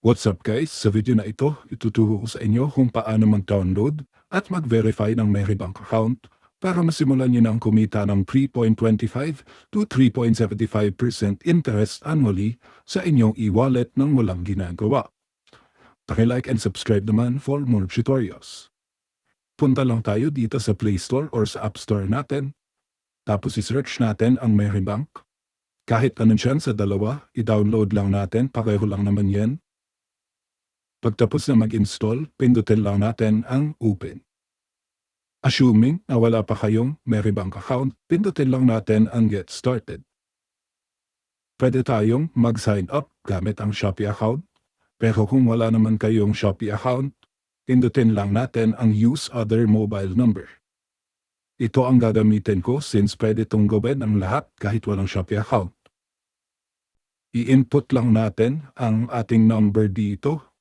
What's up guys? Sa video na ito, ituturo ko sa inyo kung paano mag-download at mag-verify ng Meribank account para masimulan nyo ng kumita ng 3.25 to 3.75% interest annually sa inyong e-wallet nang walang ginagawa. Paki-like and subscribe naman for more tutorials. Punta lang tayo dito sa Play Store or sa App Store natin. Tapos i-search natin ang Meribank. Kahit anong siyan sa dalawa, i-download lang natin, pareho lang naman yan. Pagtapos na mag-install, pindutin lang natin ang Open. Assuming na wala pa kayong Meribank account, pindutin lang natin ang Get Started. Pwede tayong mag-sign up gamit ang Shopee account, pero kung wala naman kayong Shopee account, pindutin lang natin ang Use Other Mobile Number. Ito ang gagamitin ko since pwede itong gawin ang lahat kahit walang Shopee account. I-input lang natin ang ating number dito.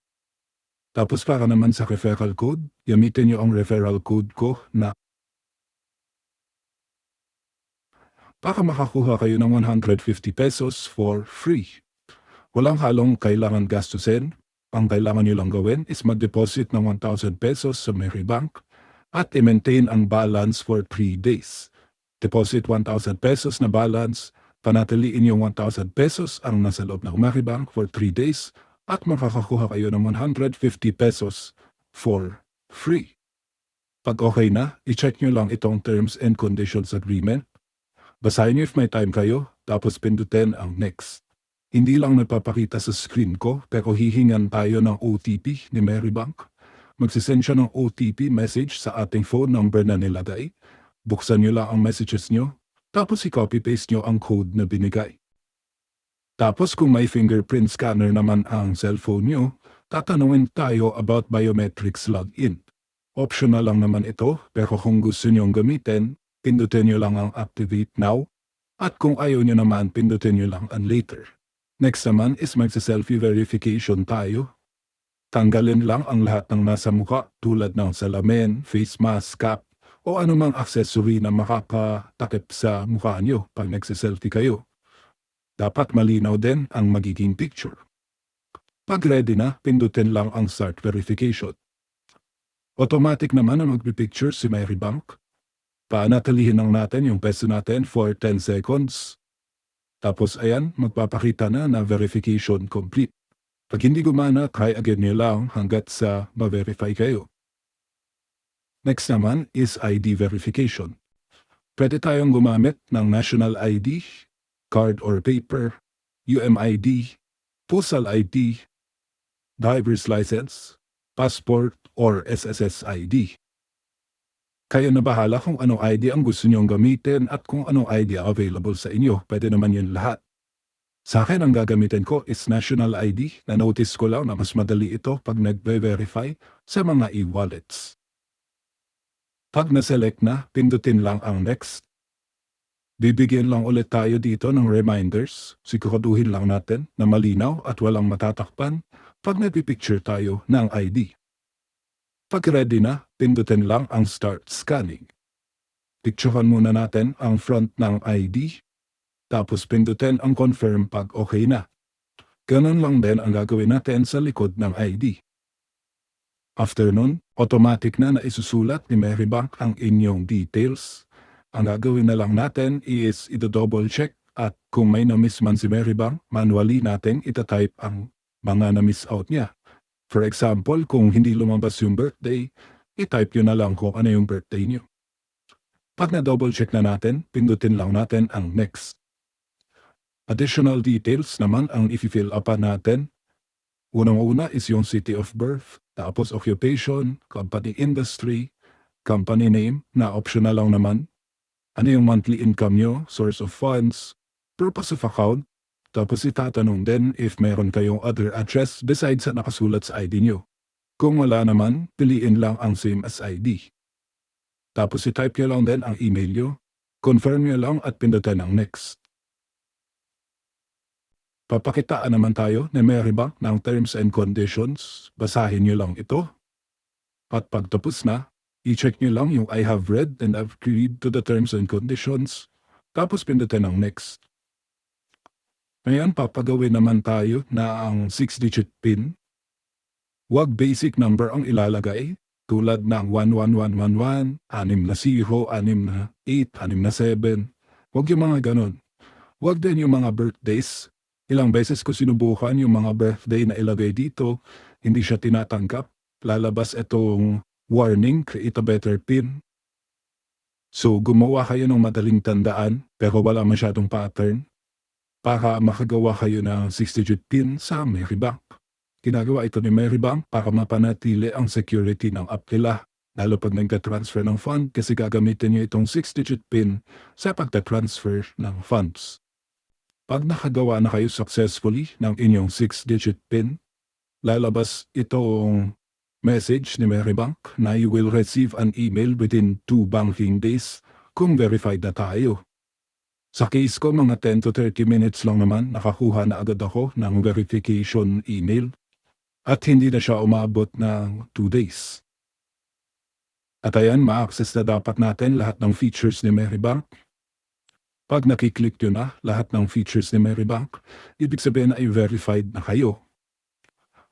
Tapos para naman sa referral code, gamitin nyo ang referral code ko na para makakuha kayo ng 150 pesos for free. Walang halong kailangan gastusin. Ang kailangan nyo lang gawin is mag-deposit ng 1,000 pesos sa Meribank at i-maintain ang balance for 3 days. Deposit 1,000 pesos na balance, panatiliin yung 1,000 pesos ang nasa loob ng Meribank for 3 days at makakakuha kayo ng 150 pesos for free. Pag okay na, i-check nyo lang itong Terms and Conditions Agreement. Basahin nyo if may time kayo, tapos pindutin ang Next. Hindi lang nagpapakita sa screen ko, pero hihingan tayo ng OTP ni Meribank. Magsisend siya ng OTP message sa ating phone number na nilagay. Buksan nyo lang ang messages nyo, tapos i-copy-paste nyo ang code na binigay. Tapos kung may fingerprint scanner naman ang cellphone nyo, tatanungin tayo about biometrics login. Optional lang naman ito, pero kung gusto nyong gamitin, pindutin nyo lang ang Activate Now, at kung ayaw nyo naman, pindutin nyo lang ang Later. Next naman is magsa-selfie verification tayo. Tanggalin lang ang lahat ng nasa mukha tulad ng salamin, face mask, cap, o anumang accessory na makakatakip sa mukha nyo pag nagsa-selfie kayo. Dapat malinaw din ang magiging picture. Pag ready na, pindutin lang ang Start Verification. Automatic naman ang magpipicture si Meribank. Panatilihin lang natin yung peso natin for 10 seconds. Tapos ayan, magpapakita na verification complete. Pag hindi gumana, try again nyo lang hanggat sa ma-verify kayo. Next naman is ID verification. Pwede tayong gumamit ng national ID, card or paper, UMID, postal ID, driver's license, passport, or SSS ID. Kayo na bahala kung anong ID ang gusto nyong gamitin at kung anong ID available sa inyo. Pwede naman yun lahat. Sa akin ang gagamitin ko is national ID. Na-notice ko lang na mas madali ito pag nag-verify sa mga e-wallets. Pag na-select na, pindutin lang ang Next. Bibigyan lang ulit tayo dito ng reminders. Siguraduhin lang natin na malinaw at walang matatakpan pag nagpipicture tayo ng ID. Pag ready na, pindutin lang ang Start Scanning. Picturean muna natin ang front ng ID. Tapos pindutin ang Confirm pag okay na. Ganun lang din ang gagawin natin sa likod ng ID. After nun, automatic na isusulat ni Meribank ang inyong details. Ang gagawin na lang natin is ito-double check at kung may na-miss man si Meribank, manually natin itatype ang mga na-miss out niya. For example, kung hindi lumabas yung birthday, i-type nyo na lang kung ano yung birthday nyo. Pag na-double check na natin, pindutin lang natin ang Next. Additional details naman ang i-fill up natin. Unang-una is yung city of birth, tapos occupation, company industry, company name na optional lang naman. Ano yung monthly income nyo, source of funds, purpose of account, tapos itatanong din if meron kayong other address besides sa nakasulat sa ID nyo. Kung wala naman, piliin lang ang same as ID. Tapos i-type nyo lang din ang email nyo, confirm nyo lang at pindutin ang Next. Papakitaan naman tayo ni Meribank ng Terms and Conditions. Basahin nyo lang ito. At pagtapos na, i-check nyo lang yung I have read and I've agreed to the Terms and Conditions. Tapos pindutin ang Next. Ngayon, papagawin naman tayo na ang 6-digit PIN Huwag basic number ang ilalagay, tulad ng 11111, 6 na 0, 6 na 8, 6 na 7. Huwag yung mga ganon. Huwag din yung mga birthdays. Ilang beses ko sinubukan yung mga birthday na ilagay dito, hindi siya tinatanggap. Lalabas itong warning, create a better PIN. So gumawa kayo ng madaling tandaan pero wala masyadong pattern para makagawa kayo ng 6-digit PIN sa Merrybank. Ginagawa ito ni Merrybank para mapanatili ang security ng app nila, lalo pag nagtatransfer ng fund kasi gagamitin nyo itong 6-digit PIN sa pagtatransfer ng funds. Pag nakagawa na kayo successfully ng inyong 6-digit PIN, lalabas itong message ni Merrybank na you will receive an email within 2 banking days kung verified na tayo. Sa case ko, mga 10 to 30 minutes lang naman nakakuha na agad ako ng verification email at hindi na siya umabot ng 2 days. At ayan, ma-access na dapat natin lahat ng features ni Merrybank. Pag nakiklik nyo na lahat ng features ni Merrybank, ibig sabihin na i-verified na kayo.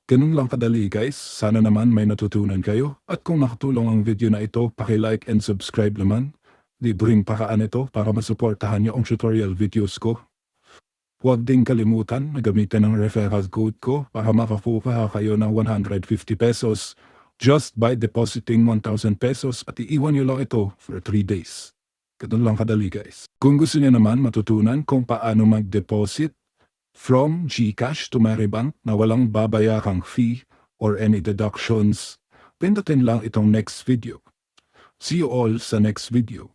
Ganun lang kadali guys, sana naman may natutunan kayo at kung nakatulong ang video na ito, paki-like and subscribe naman. Libreng paraan ito para masuportahan niyo ang tutorial videos ko. Huwag ding kalimutan na gamitin ang referral code ko para makakuha kayo ng 150 pesos just by depositing 1,000 pesos at iiwan niyo lang ito for 3 days. Ganun lang kadali guys. Kung gusto niyo naman matutunan kung paano mag-deposit from GCash to Merrybank na walang babayarang fee or any deductions, pindutin lang itong next video. See you all sa next video.